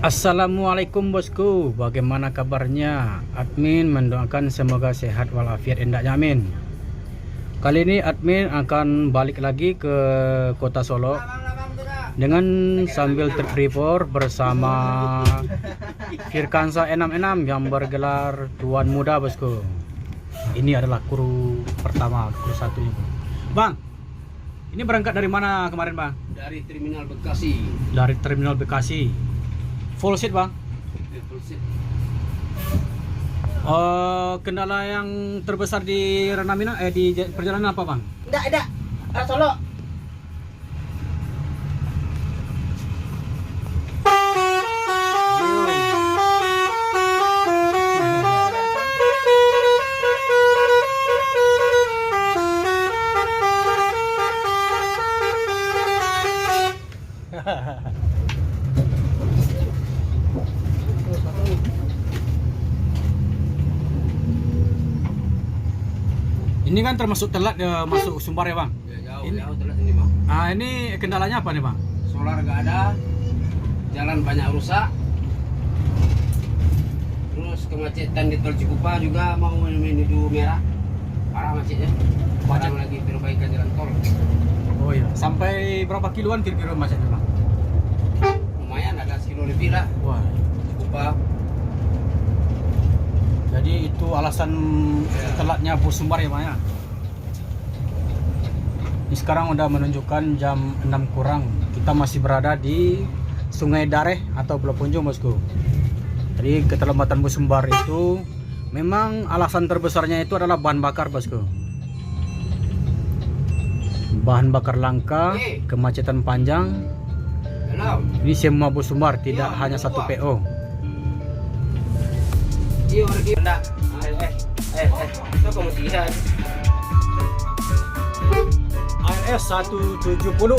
Assalamualaikum bosku, bagaimana kabarnya? Admin mendoakan semoga sehat walafiat endaknya, amin. Kali ini admin akan balik lagi ke kota Solo dengan sambil trip report bersama Firkansa 66 yang bergelar Tuan Muda bosku. Ini adalah kru pertama, kru satu ini. Bang, ini berangkat dari mana kemarin bang? Dari Terminal Bekasi. Dari Terminal Bekasi. Full seat bang? Full seat. Kendala yang terbesar di Ranamina di perjalanan apa bang? Enggak. Solo. Ini kan termasuk telat masuk Sumbar ya bang? Ya, Ini- jauh telat ini bang. Nah ini kendalanya apa nih bang? Solar nggak ada, jalan banyak rusak. Terus kemacetan di Tol Cikupa juga mau menuju merah, parah macetnya. Macet. Sekarang lagi perbaikan jalan tol. Oh iya. Sampai berapa kiloan kira-kira macetnya bang? Lumayan ada sekilo lebih lah. Wah. Cikupa. Jadi itu alasan telatnya bus Sumbar ya bang ya? Ini sekarang udah menunjukkan jam 6 kurang. Kita masih berada di Sungai Dareh atau Pulau Punjung bosku. Jadi keterlambatan bus Sumbar itu memang alasan terbesarnya itu adalah bahan bakar bosku. Bahan bakar langka, kemacetan panjang. Halo. Ini semua bus Sumbar, tidak Iya, hanya satu Pak. PO. Iya, pergi. Enggak. Itu kamu tidak. ALS 170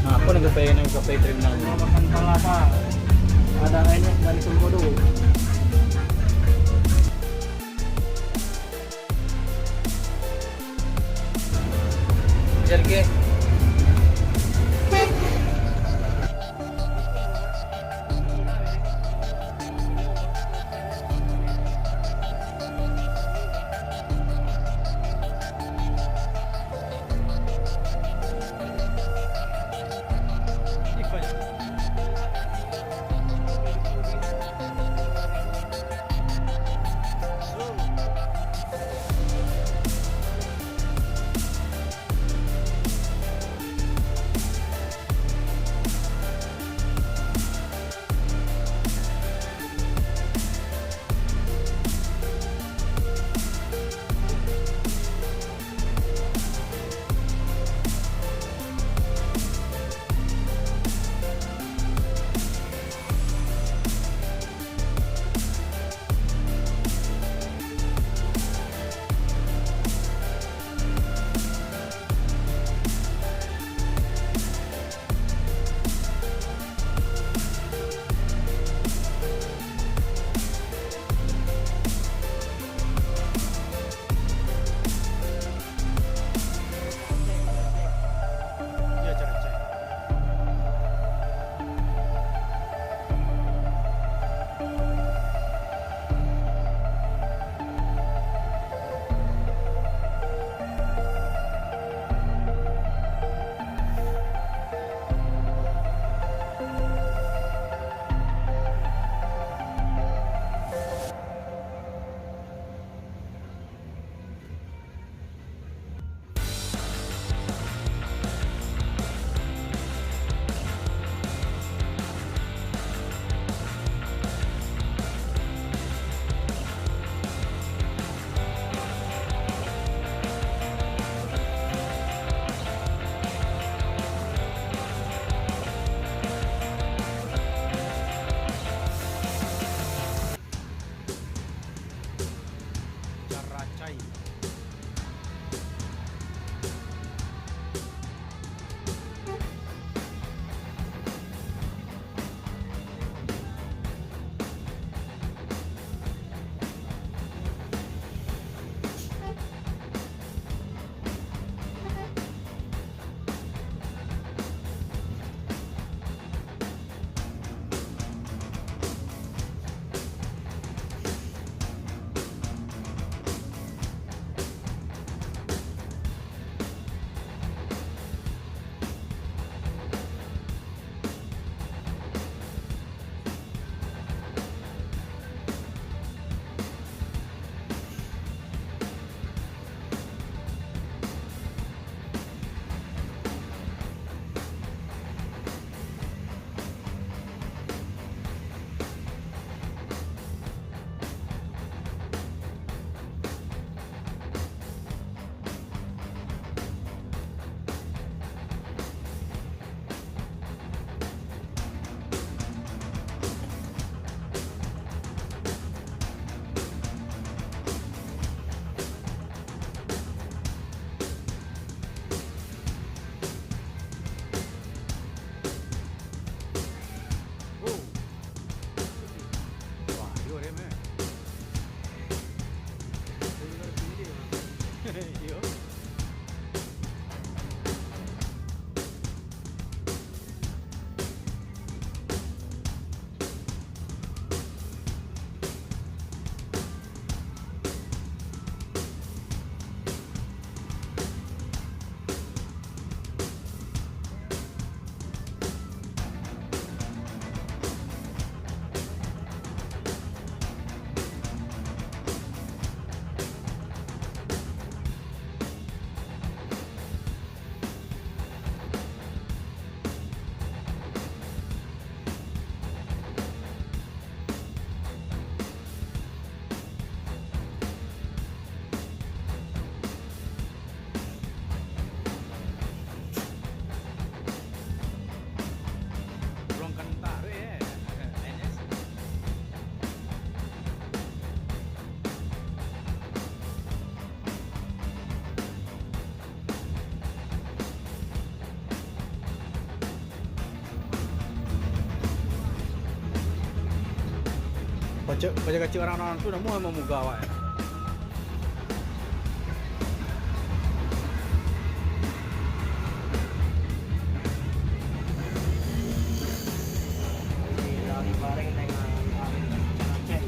Nah, aku nagapay terminal. Makan palapa. Ada ini dari Sumbodo. Jadi Pajak kecil orang-orang tu namu emang muga awak. Dari bareng dengan cai.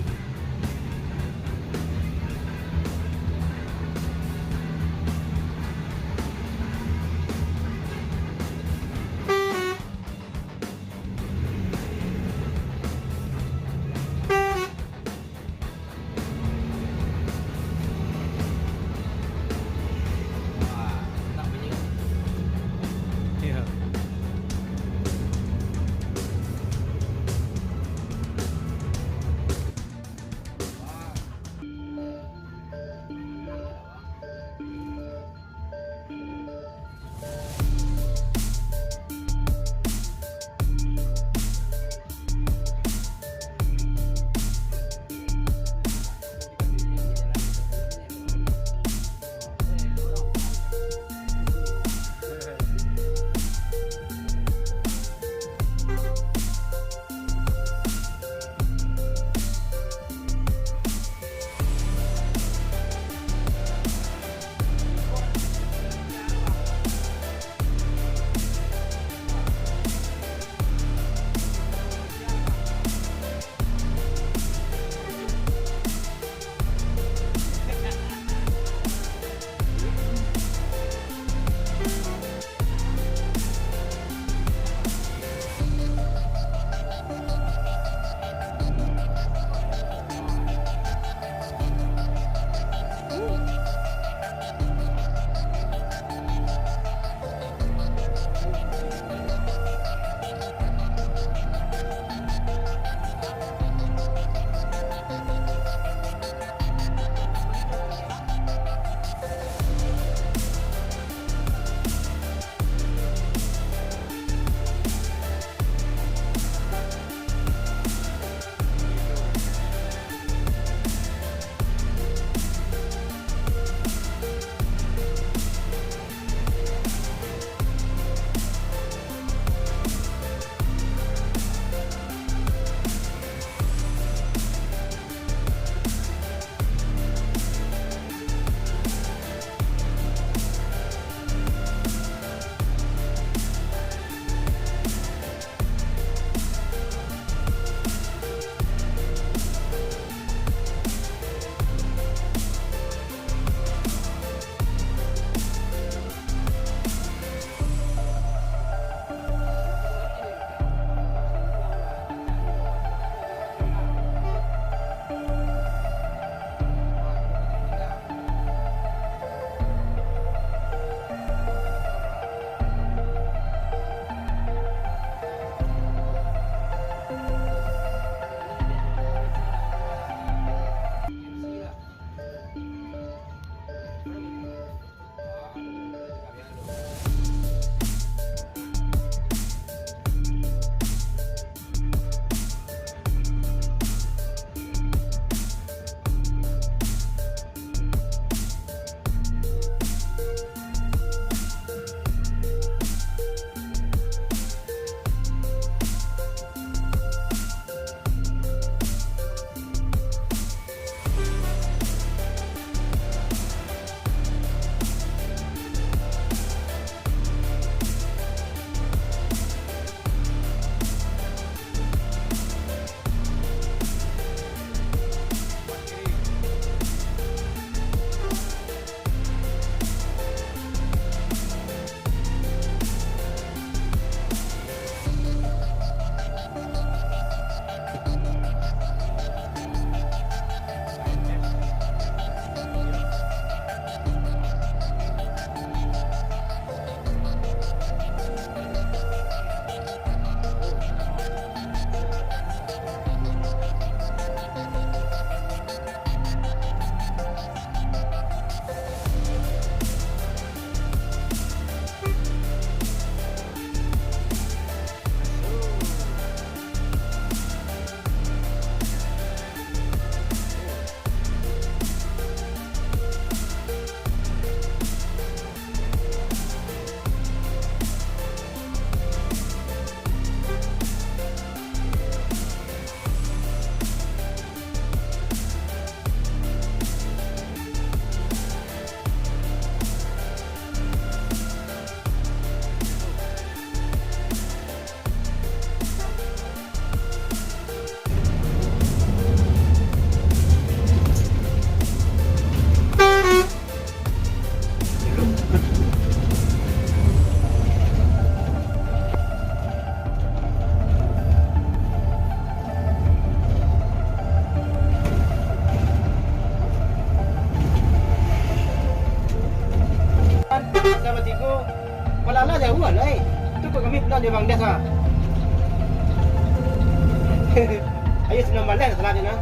Ayo sebelum balik salah dia nah.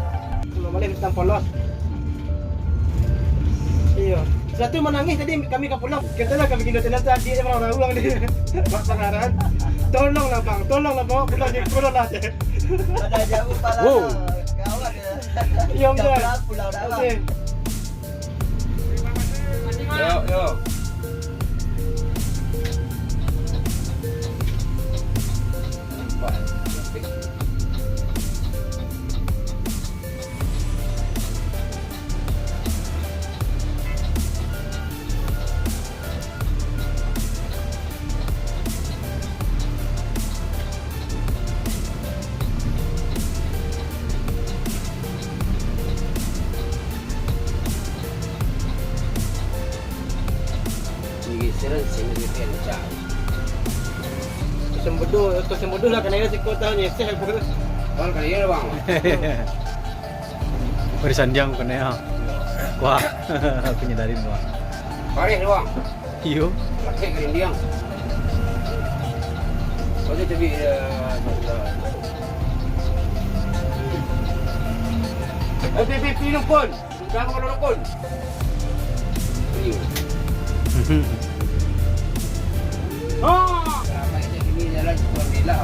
Sebelum balik mesti polos. Iya. Satu menangis tadi kami ke pulau. Kita lah kami kena telan tadi dia orang uang dia. Pak Sangaran. Tolonglah bang, bawa pulau dia pulau lah. Pada jauh pala. Wow. Gawat ya. Iya om dah. Pulau dah. Okey. Yo. Ini sering sini dia. Sembodo lah kena si kota ni seh pun. Bang kali ya bang. Bersandang kena ya. Wah, aku nyadarin bang. Paris bang. Iyo. Pakai kali dia. Kau tu tapi pilih pun. Sudah kau lalu pun. Oh. Kenapa ini jalan keluar Nila?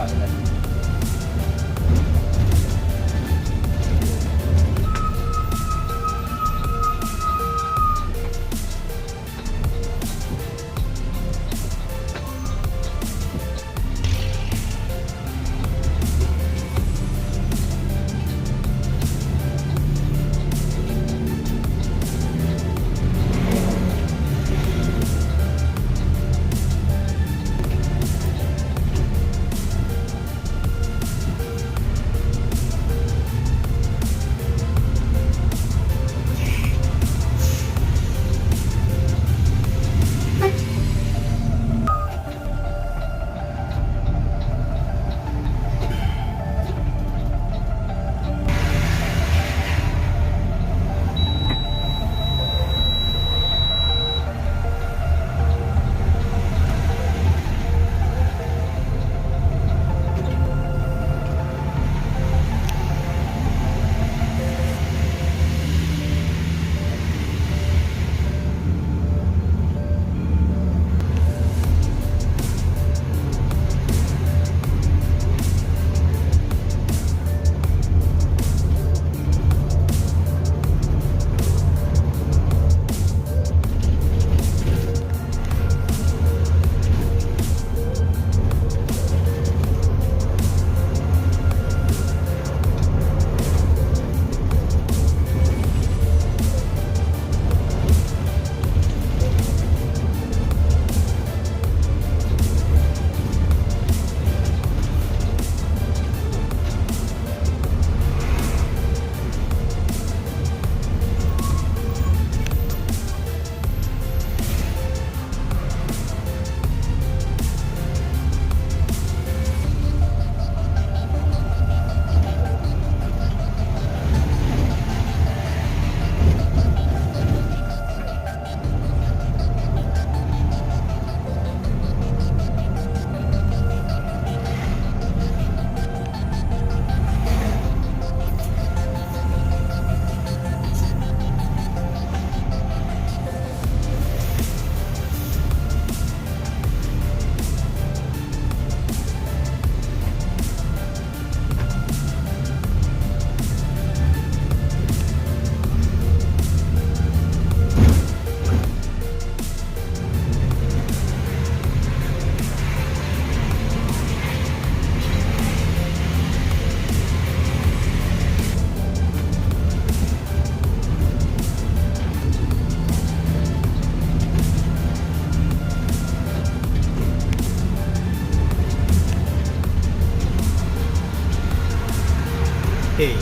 Hey.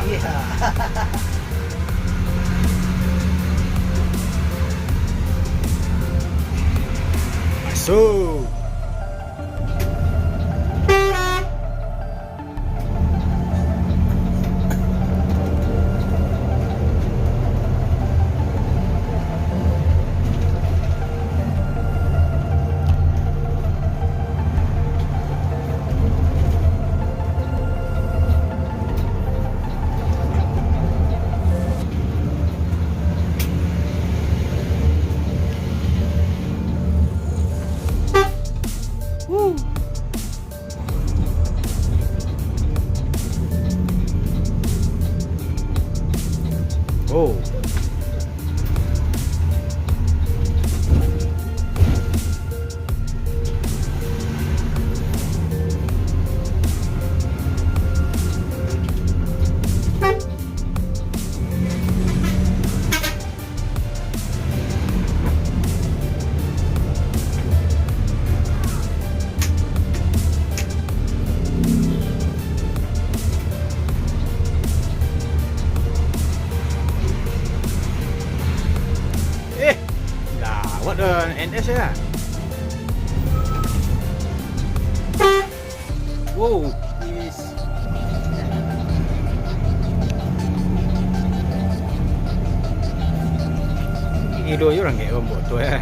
Iya. Masuk. Oh. What the NS ya? Wow, is Ido yo orang kayak orang bodoh ya.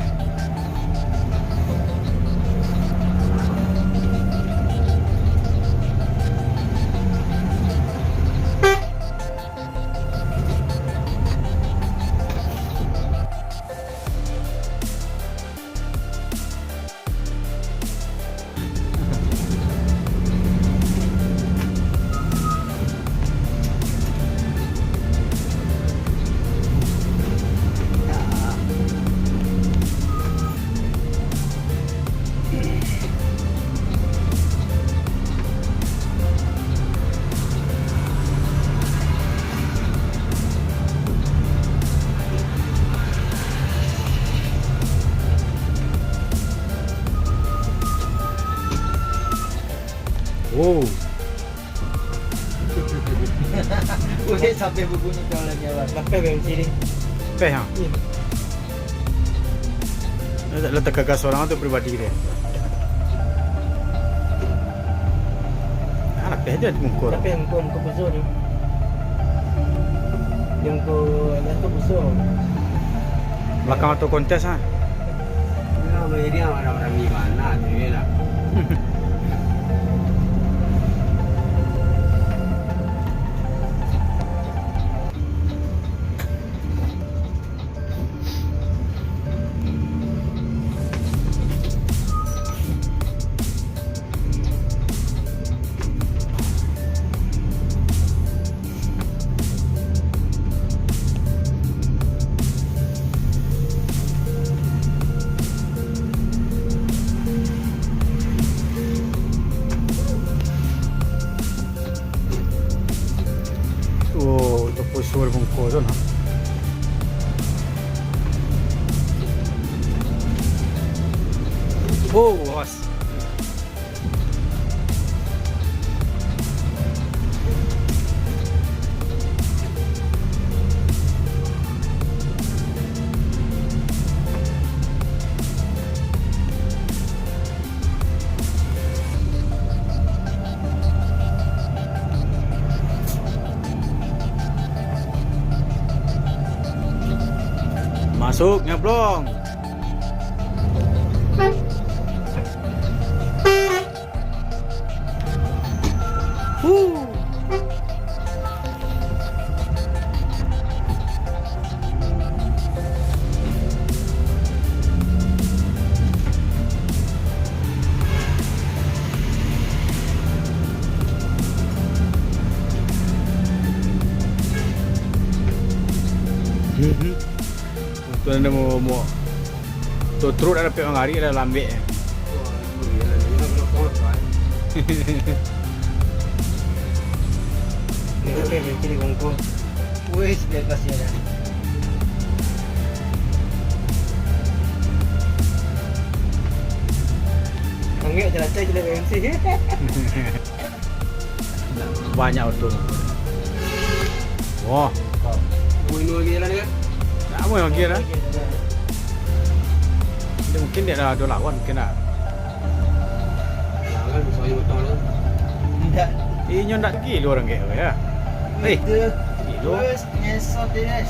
Oh, Weh, sampai berbunyi kalau nyawa. Lapar BMC ni. peh ha. Letak gagas orang tu pribadi dia. Anak peh dia mungkur. Tapi yang kau besar ni. Yang kau anak tu besar. Belakang tu kontes ha. Ini orang-orang di mana tu ya lah. Oh, tu pusur bungkus tu nah. Oh, was. Masuk nyablong. Tu anda mau tu terus ada pihak hari ada lambek. Ni tapi BMC ni kau. Weh, bebas ya dah. Anggap jelajah je BMC. Banyak betul. Wah, Bunuh lagi jalan kan? tak mau yang kira. Dia mungkin dia dah ada lawan mungkin dah. Jangan misalnya betul lah. Tidak. Ini nak kilo orang kayak ya. Eh, Itu. kilo. Wes, nyesot dia.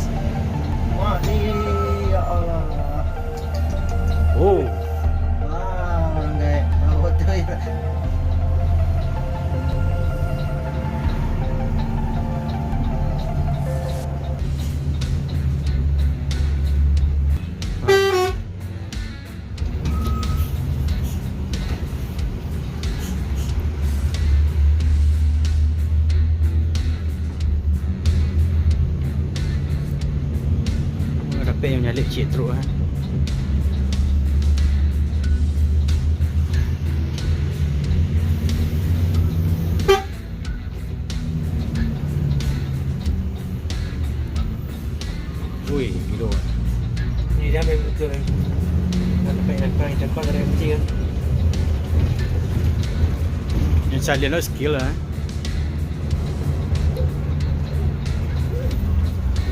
Wah, ni ya Allah. Oh, Wah, enggak. Bawa tu ya. Siapa yang nyalik cik teruk ha? Ui, gila. Ni dia memang betul kan. Nak tempat campak dari kecil kan. Yang salin lah skill lah.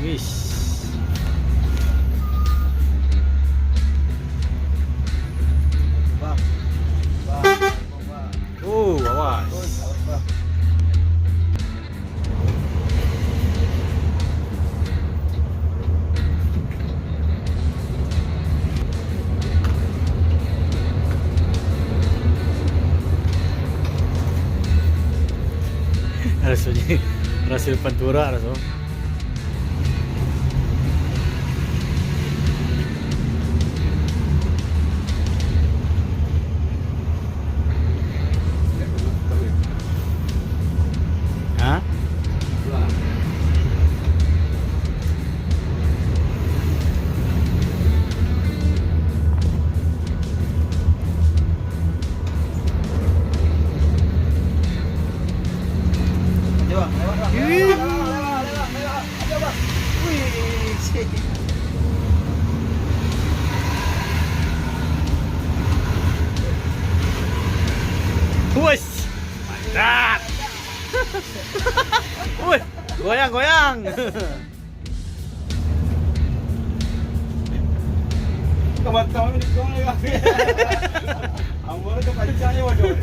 Wish. Bang. Oh, awas. Rasanya rasa depan turak rasa. Ha? Coba, lewat bang. Lewat. Ayo bang. Wih, cik. Wes. Mantap. Wih, goyang-goyang. Kematau ni kau ni. Awak tu pancanya waduh.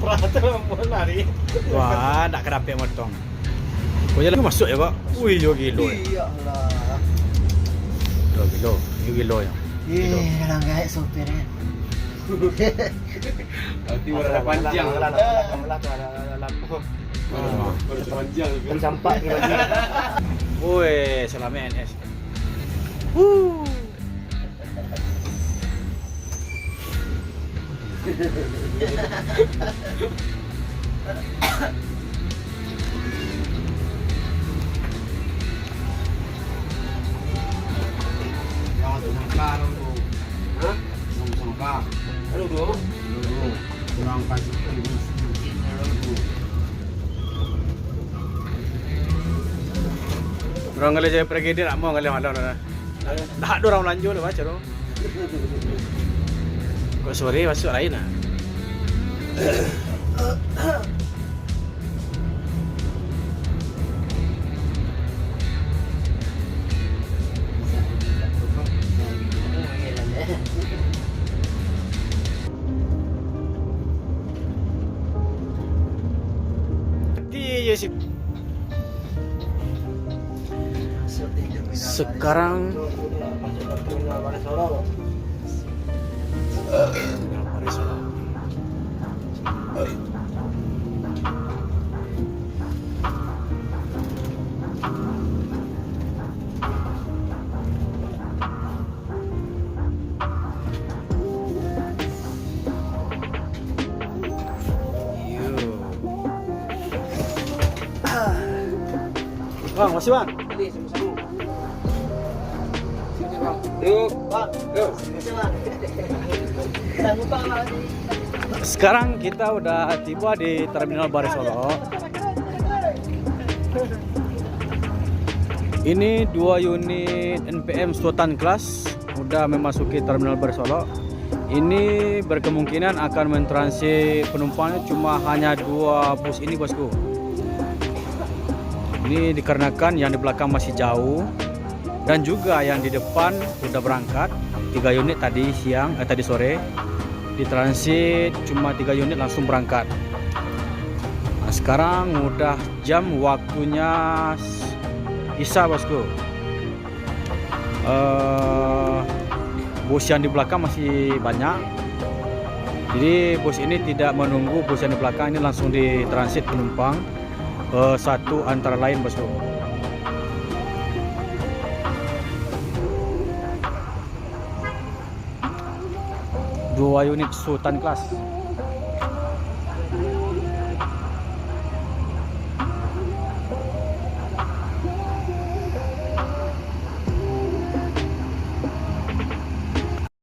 Perhatian mau lari. Wah, nak kerapik motong. Kau jalan masuk ya kok. Wih, yo gilo. Ya Allah. Gilo. Yo gilo ya. Dalam gaya sopirnya. Nanti warna panjang. Lampu. Oh. Baru panjang. Kan campak ni lagi. Woi, selamat NS. Yang tu sangka tu. Hah? Yang sangka. Aduh tu. Dulu. Kurang kasih sedikit dulu. Orang kalau saya pergi dia nak mau kalau malam dah. Dah ada orang lanjut dah baca tu. Kok sore masuk lain ah. Dia je sekarang Bang, masih bang. Ini sama-sama. Sini bang. Duduk. Bang, Duduk. jangan lupa lagi. Sekarang kita udah tiba di Terminal Baris Solo. Ini 2 unit NPM Sultan Class udah memasuki Terminal Baris Solo. Ini berkemungkinan akan mentransit penumpangnya cuma hanya 2 bus ini bosku. Ini dikarenakan yang di belakang masih jauh dan juga yang di depan sudah berangkat 3 unit tadi siang tadi sore. Ditransit cuma 3 unit langsung berangkat. Nah, sekarang udah jam waktunya isya bosku. Bus yang di belakang masih banyak. Jadi bus ini tidak menunggu bus yang di belakang, ini langsung ditransit penumpang satu antara lain bosku. 2 unit Sultan kelas.